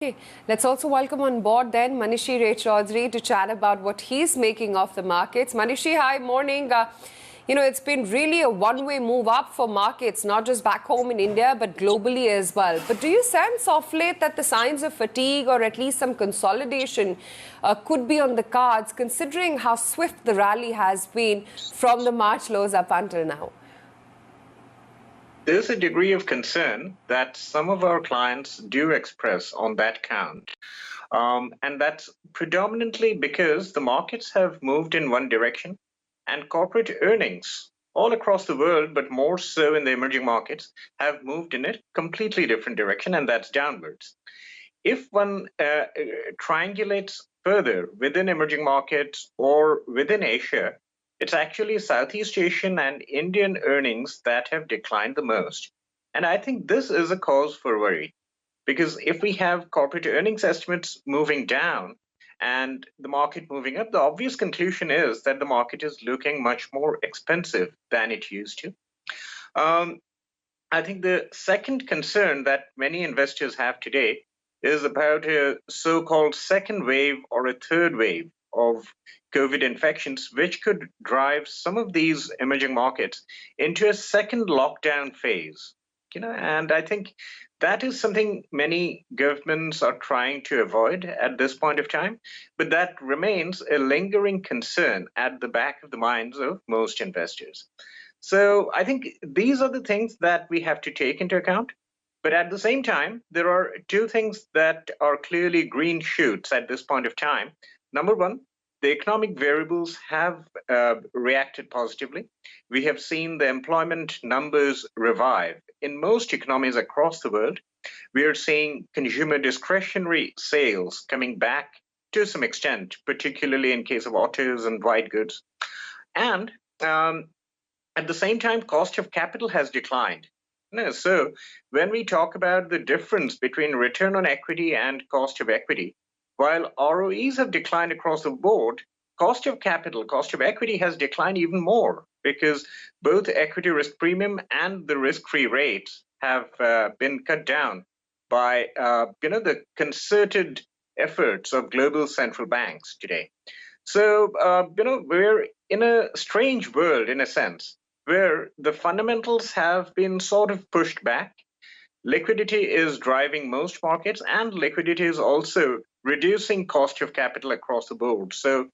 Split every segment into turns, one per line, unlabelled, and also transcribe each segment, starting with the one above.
Okay, let's also welcome on board then Manishi Raychaudhuri to chat about what he's making of the markets. Manishi, hi, morning. It's been really a one-way move up for markets, not just back home in India, but globally as well. But do you sense of late that the signs of fatigue or at least some consolidation could be on the cards, considering how swift the rally has been from the March lows up until now?
There's a degree of concern that some of our clients do express on that count. And that's predominantly because the markets have moved in one direction and corporate earnings all across the world, but more so in the emerging markets, have moved in a completely different direction, and that's downwards. If one triangulates further within emerging markets or within Asia, it's actually Southeast Asian and Indian earnings that have declined the most. And I think this is a cause for worry, because if we have corporate earnings estimates moving down and the market moving up, the obvious conclusion is that the market is looking much more expensive than it used to. I think the second concern that many investors have today is about a so-called second wave or a third wave of COVID infections, which could drive some of these emerging markets into a second lockdown phase. And I think that is something many governments are trying to avoid at this point of time, but that remains a lingering concern at the back of the minds of most investors. So I think these are the things that we have to take into account. But at the same time, there are two things that are clearly green shoots at this point of time. Number one, the economic variables have reacted positively. We have seen the employment numbers revive in most economies across the world. We are seeing consumer discretionary sales coming back to some extent, particularly in case of autos and white goods. And at the same time, cost of capital has declined. So when we talk about the difference between return on equity and cost of equity, while ROEs have declined across the board, cost of capital, cost of equity has declined even more, because both equity risk premium and the risk-free rates have been cut down by the concerted efforts of global central banks today. So we're in a strange world, in a sense, where the fundamentals have been sort of pushed back. Liquidity is driving most markets, and liquidity is also reducing cost of capital across the board. So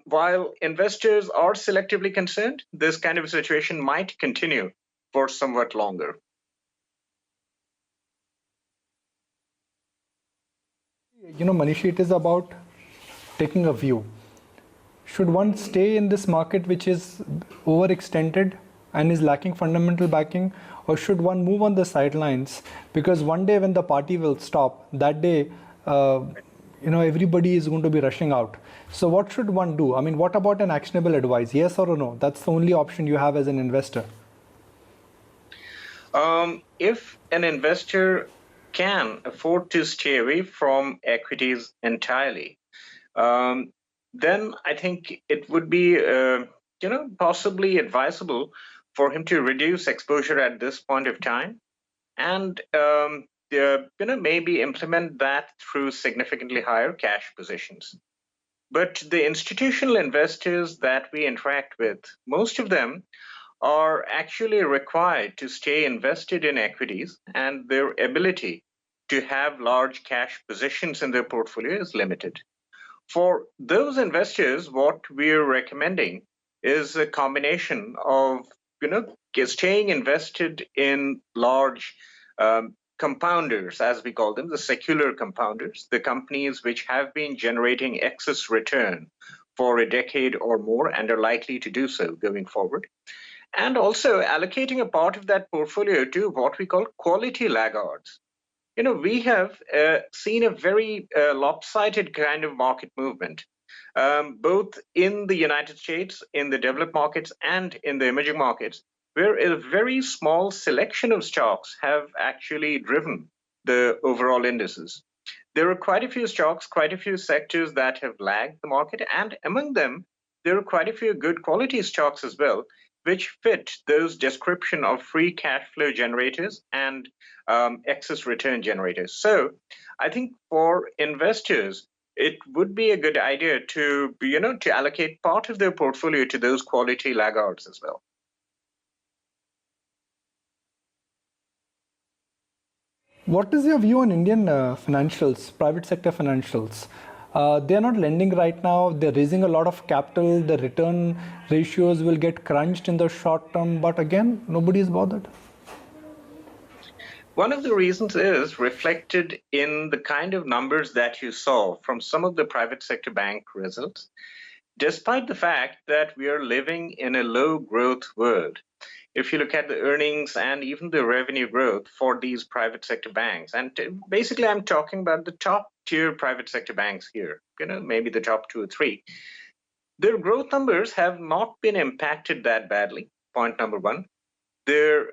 while investors are selectively concerned, this kind of situation might continue for somewhat longer.
Manishi, it is about taking a view. Should one stay in this market which is overextended and is lacking fundamental backing, or should one move on the sidelines? Because one day when the party will stop, that day, everybody is going to be rushing out. So what should one do? I mean, what about an actionable advice? Yes or no? That's the only option you have as an investor.
If an investor can afford to stay away from equities entirely, then I think it would be, possibly advisable for him to reduce exposure at this point of time, and maybe implement that through significantly higher cash positions. But the institutional investors that we interact with, most of them are actually required to stay invested in equities, and their ability to have large cash positions in their portfolio is limited. For those investors, what we're recommending is a combination of staying invested in large compounders, as we call them, the secular compounders, the companies which have been generating excess return for a decade or more and are likely to do so going forward. And also allocating a part of that portfolio to what we call quality laggards. We have seen a very lopsided kind of market movement, both in the United States, in the developed markets, and in the emerging markets, where a very small selection of stocks have actually driven the overall indices. There are quite a few stocks, quite a few sectors that have lagged the market, and among them, there are quite a few good quality stocks as well, which fit those description of free cash flow generators and excess return generators. So I think for investors, it would be a good idea to, to allocate part of their portfolio to those quality laggards as well.
What is your view on Indian financials, private sector financials? They're not lending right now. They're raising a lot of capital. The return ratios will get crunched in the short term. But again, nobody is bothered.
One of the reasons is reflected in the kind of numbers that you saw from some of the private sector bank results, despite the fact that we are living in a low growth world. If you look at the earnings and even the revenue growth for these private sector banks, and basically I'm talking about the top tier private sector banks here, maybe the top 2 or 3, their growth numbers have not been impacted that badly, point number one. Their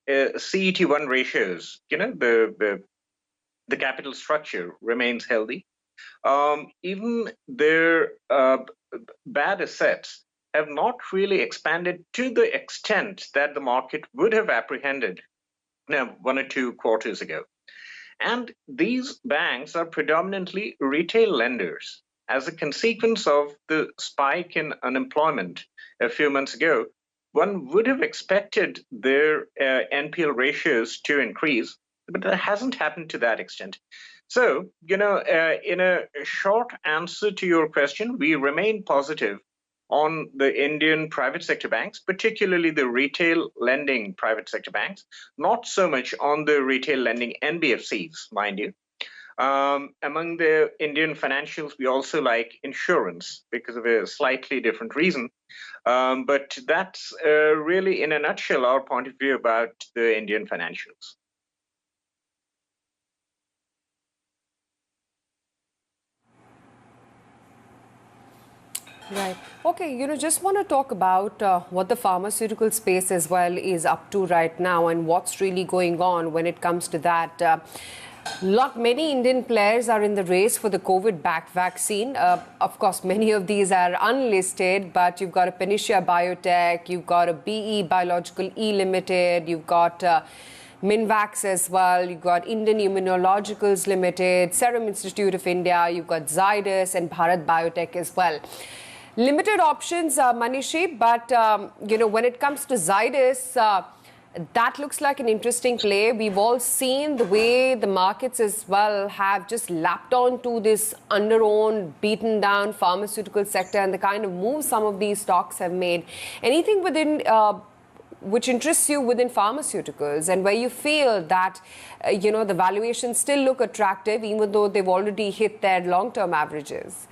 CET1 ratios, the capital structure remains healthy. Even their bad assets have not really expanded to the extent that the market would have apprehended 1 or 2 quarters ago. And these banks are predominantly retail lenders. As a consequence of the spike in unemployment a few months ago, one would have expected their NPL ratios to increase, but that hasn't happened to that extent. So, in a short answer to your question, we remain positive on the Indian private sector banks, particularly the retail lending private sector banks, not so much on the retail lending NBFCs, mind you. Among the Indian financials, we also like insurance because of a slightly different reason. But that's really, in a nutshell, our point of view about the Indian financials.
Right. Okay, just want to talk about what the pharmaceutical space as well is up to right now and what's really going on when it comes to that. Many Indian players are in the race for the COVID-backed vaccine. Of course, many of these are unlisted, but you've got a Panacea Biotech, you've got a BE Biological E Limited, you've got Minvax as well, you've got Indian Immunologicals Limited, Serum Institute of India, you've got Zydus and Bharat Biotech as well. Limited options, Manishi, but when it comes to Zydus, that looks like an interesting play. We've all seen the way the markets as well have just lapped on to this under-owned, beaten down pharmaceutical sector and the kind of moves some of these stocks have made. Anything within which interests you within pharmaceuticals and where you feel that the valuations still look attractive even though they've already hit their long-term averages?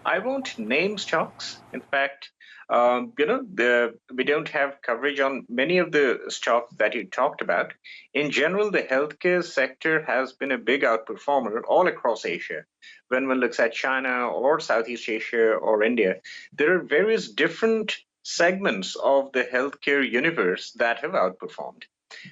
I won't name stocks. In fact, we don't have coverage on many of the stocks that you talked about. In general, the healthcare sector has been a big outperformer all across Asia. When one looks at China or Southeast Asia or India, there are various different segments of the healthcare universe that have outperformed.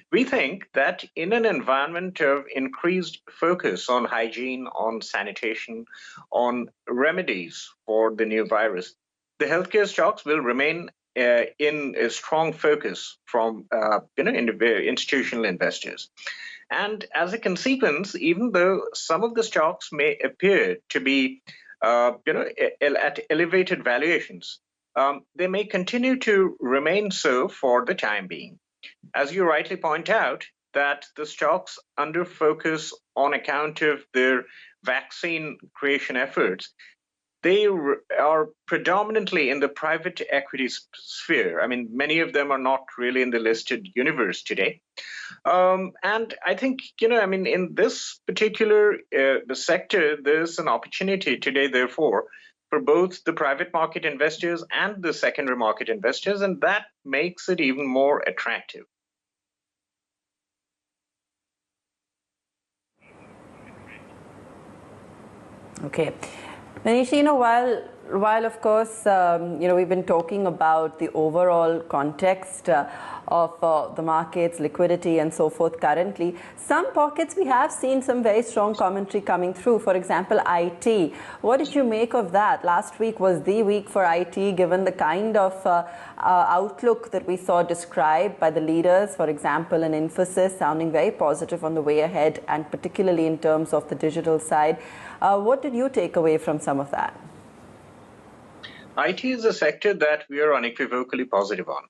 We think that in an environment of increased focus on hygiene, on sanitation, on remedies for the new virus, the healthcare stocks will remain in a strong focus from institutional investors. And as a consequence, even though some of the stocks may appear to be at elevated valuations, they may continue to remain so for the time being. As you rightly point out, that the stocks under focus on account of their vaccine creation efforts, they are predominantly in the private equity sphere. I mean, many of them are not really in the listed universe today. And I think, in this particular sector, there's an opportunity today, therefore, for both the private market investors and the secondary market investors, and that makes it even more attractive.
Okay. Manishi, while while of course, we've been talking about the overall context of the markets, liquidity and so forth currently, some pockets we have seen some very strong commentary coming through. For example, IT. What did you make of that? Last week was the week for IT, given the kind of outlook that we saw described by the leaders, for example, an Infosys sounding very positive on the way ahead, and particularly in terms of the digital side. What did you take away from some of that?
IT is a sector that we are unequivocally positive on.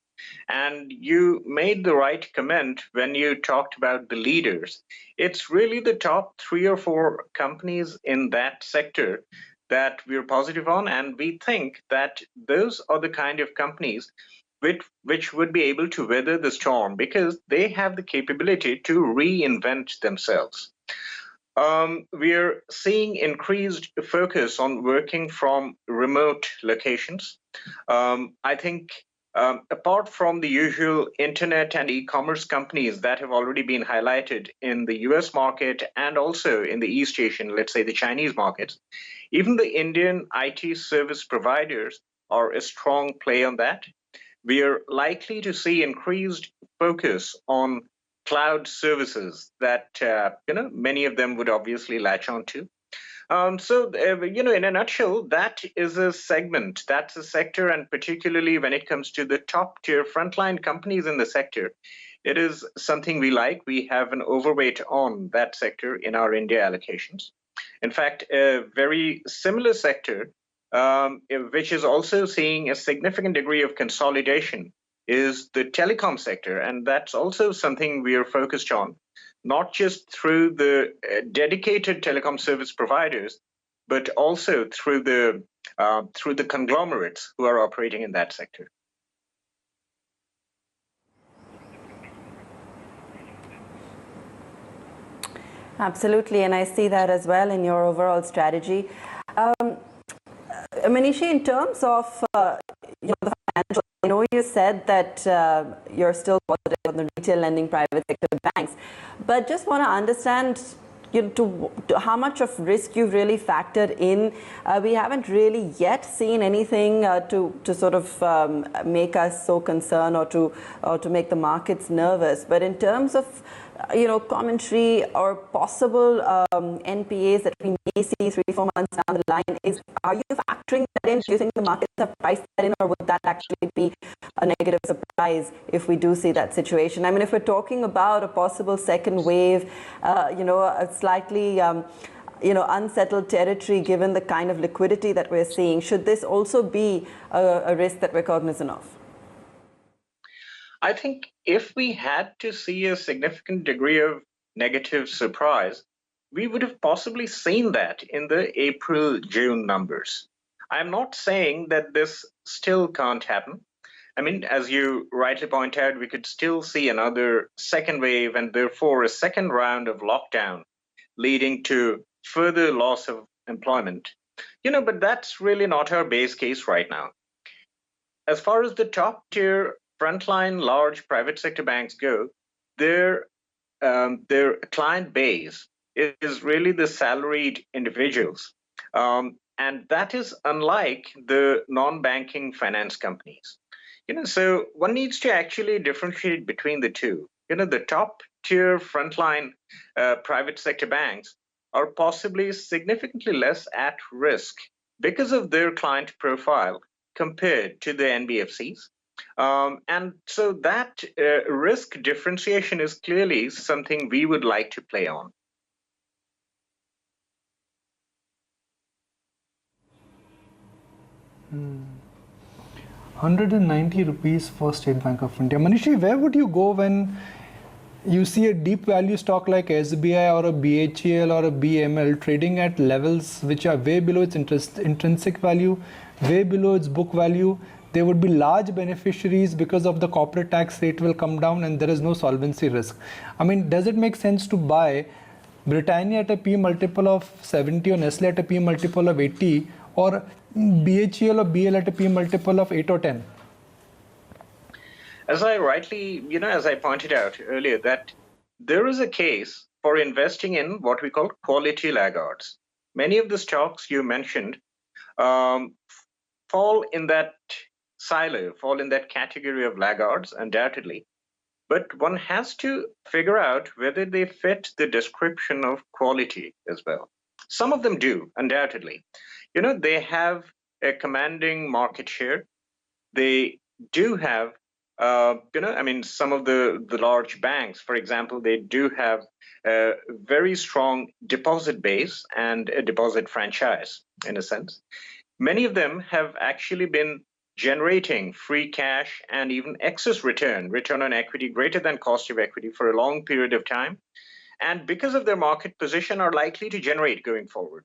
And you made the right comment when you talked about the leaders. It's really the top 3 or 4 companies in that sector that we're positive on. And we think that those are the kind of companies which would be able to weather the storm because they have the capability to reinvent themselves. We're seeing increased focus on working from remote locations. I think apart from the usual internet and e-commerce companies that have already been highlighted in the US market and also in the East Asian, let's say the Chinese markets, even the Indian IT service providers are a strong play on that. We are likely to see increased focus on cloud services that many of them would obviously latch on to. In a nutshell, that is a segment, that's a sector, and particularly when it comes to the top tier frontline companies in the sector, it is something we like. We have an overweight on that sector in our India allocations. In fact, a very similar sector, which is also seeing a significant degree of consolidation, is the telecom sector. And that's also something we are focused on, not just through the dedicated telecom service providers, but also through the conglomerates who are operating in that sector.
Absolutely, and I see that as well in your overall strategy. Manishi, in terms of the financial, I know you said that you're still positive on the retail lending private sector banks, but just want to understand to how much of risk you've really factored in. We haven't really yet seen anything to sort of make us so concerned or to make the markets nervous. But in terms of commentary or possible NPAs that we may see 3-4 months down the line, are you factoring that in? Do you think the markets have priced that in, or would that actually be a negative surprise if we do see that situation? I mean, if we're talking about a possible second wave, a slightly unsettled territory given the kind of liquidity that we're seeing, should this also be a risk that we're cognizant of?
I think if we had to see a significant degree of negative surprise, we would have possibly seen that in the April-June numbers. I'm not saying that this still can't happen. I mean, as you rightly point out, we could still see another second wave and therefore a second round of lockdown leading to further loss of employment. But that's really not our base case right now. As far as the top tier frontline large private sector banks go, their client base is really the salaried individuals. And that is unlike the non-banking finance companies. So one needs to actually differentiate between the two. The top tier frontline private sector banks are possibly significantly less at risk because of their client profile compared to the NBFCs. And so that risk differentiation is clearly something we would like to play on.
Hmm. 190 rupees for State Bank of India. Manishi, where would you go when you see a deep value stock like SBI or a BHEL or a BML trading at levels which are way below its intrinsic value, way below its book value? There would be large beneficiaries because of the corporate tax rate will come down and there is no solvency risk. I mean, does it make sense to buy Britannia at a P multiple of 70 or Nestle at a P multiple of 80 or BHEL or BL at a P multiple of 8 or 10?
As I rightly, as I pointed out earlier, that there is a case for investing in what we call quality laggards. Many of the stocks you mentioned fall in that silo, fall in that category of laggards, undoubtedly. But one has to figure out whether they fit the description of quality as well. Some of them do, undoubtedly. They have a commanding market share. They do have, some of the large banks, for example, they do have a very strong deposit base and a deposit franchise, in a sense. Many of them have actually been generating free cash and even excess return on equity greater than cost of equity for a long period of time. And because of their market position, are likely to generate going forward.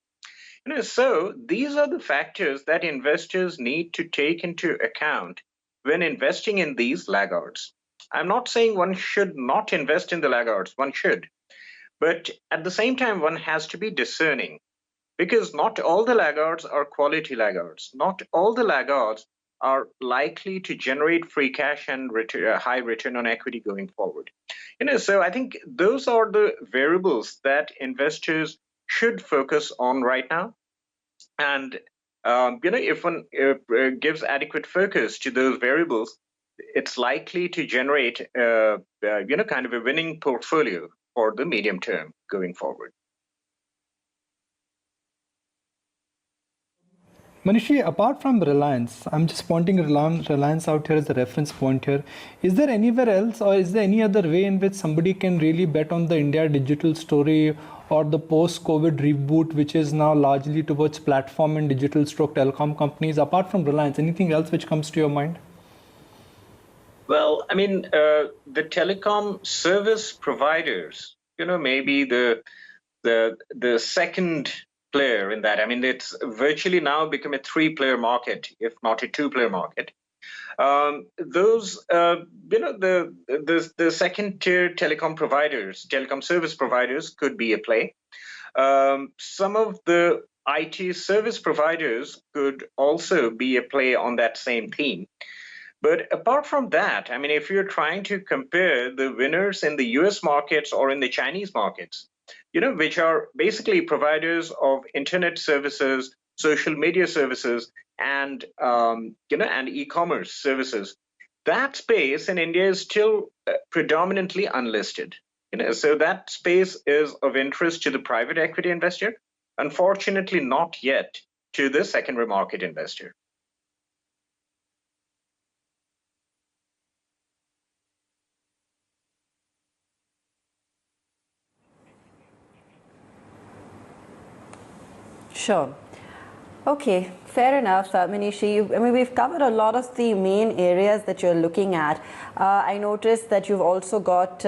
So these are the factors that investors need to take into account when investing in these laggards. I'm not saying one should not invest in the laggards, one should. But at the same time, one has to be discerning, because not all the laggards are quality laggards. Not all the laggards are likely to generate free cash and high return on equity going forward. So I think those are the variables that investors should focus on right now. And if one gives adequate focus to those variables, it's likely to generate kind of a winning portfolio for the medium term going forward.
Manishi, apart from Reliance, I'm just pointing Reliance out here as a reference point here. Is there anywhere else, or is there any other way in which somebody can really bet on the India digital story or the post-COVID reboot, which is now largely towards platform and digital stroke telecom companies? Apart from Reliance, anything else which comes to your mind?
Well, the telecom service providers, maybe the second player in that. It's virtually now become a 3-player market, if not a 2-player market. Those, the second-tier telecom providers, telecom service providers, could be a play. Some of the IT service providers could also be a play on that same theme. But apart from that, if you're trying to compare the winners in the US markets or in the Chinese markets, which are basically providers of internet services, social media services, and and e-commerce services, that space in India is still predominantly unlisted. So that space is of interest to the private equity investor, unfortunately not yet to the secondary market investor.
Sure. Okay, fair enough, Manishi. We've covered a lot of the main areas that you're looking at. I noticed that you've also got,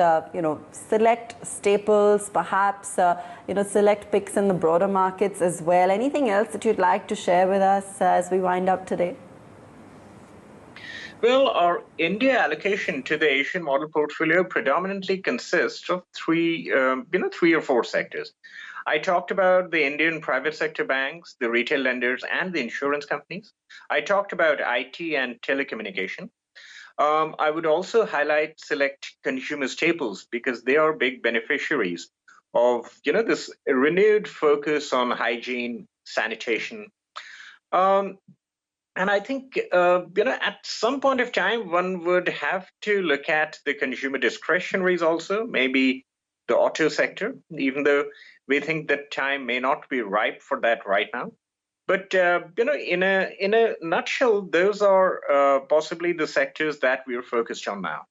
select staples, perhaps, select picks in the broader markets as well. Anything else that you'd like to share with us as we wind up today?
Well, our India allocation to the Asian model portfolio predominantly consists of three or four sectors. I talked about the Indian private sector banks, the retail lenders, and the insurance companies. I talked about IT and telecommunication. I would also highlight select consumer staples because they are big beneficiaries of this renewed focus on hygiene, sanitation. And I think, at some point of time, one would have to look at the consumer discretionaries also, maybe the auto sector, even though we think that time may not be ripe for that right now. But, in a nutshell, those are possibly the sectors that we're focused on now.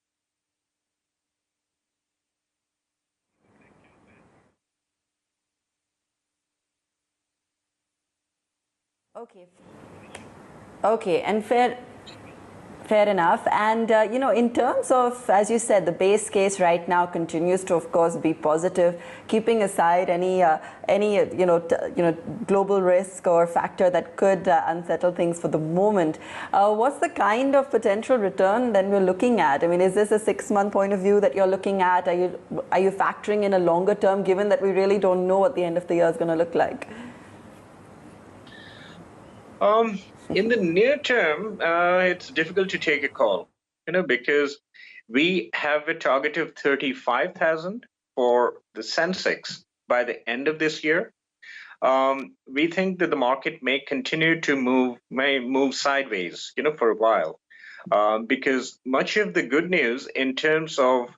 Okay, and fair enough. And in terms of, as you said, the base case right now continues to, of course, be positive, keeping aside any global risk or factor that could unsettle things for the moment. What's the kind of potential return then we're looking at? Is this a 6-month point of view that you're looking at? Are you factoring in a longer term, given that we really don't know what the end of the year is going to look like?
In the near term, it's difficult to take a call, because we have a target of 35,000 for the Sensex by the end of this year. we think that the market may continue to move sideways, for a while, because much of the good news in terms of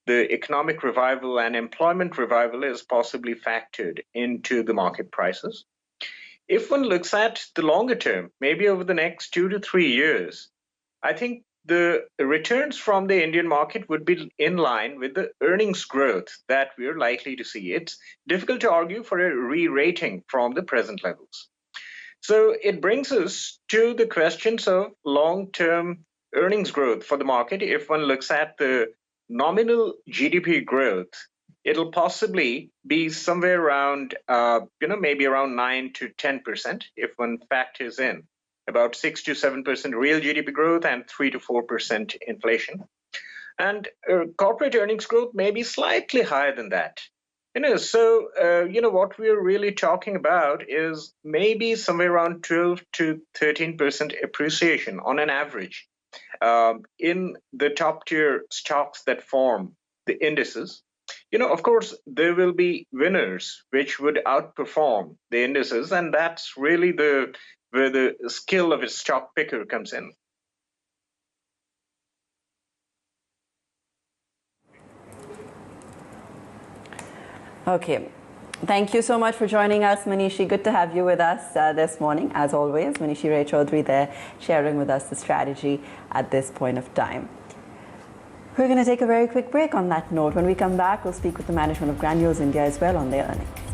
the economic revival and employment revival is possibly factored into the market prices. If one looks at the longer term, maybe over the next 2 to 3 years, I think the returns from the Indian market would be in line with the earnings growth that we're likely to see. It's difficult to argue for a re-rating from the present levels. So it brings us to the questions of long-term earnings growth for the market. If one looks at the nominal GDP growth, it'll possibly be somewhere around, maybe around 9 to 10% if one factors in about 6 to 7% real GDP growth and 3 to 4% inflation. And corporate earnings growth may be slightly higher than that. What we're really talking about is maybe somewhere around 12 to 13% appreciation on an average in the top tier stocks that form the indices. Of course, there will be winners which would outperform the indices, and that's really where the skill of a stock picker comes in.
Okay. Thank you so much for joining us, Manishi. Good to have you with us this morning, as always. Manishi Raychaudhuri there, sharing with us the strategy at this point of time. We're going to take a very quick break on that note. When we come back, we'll speak with the management of Granules India as well on their earnings.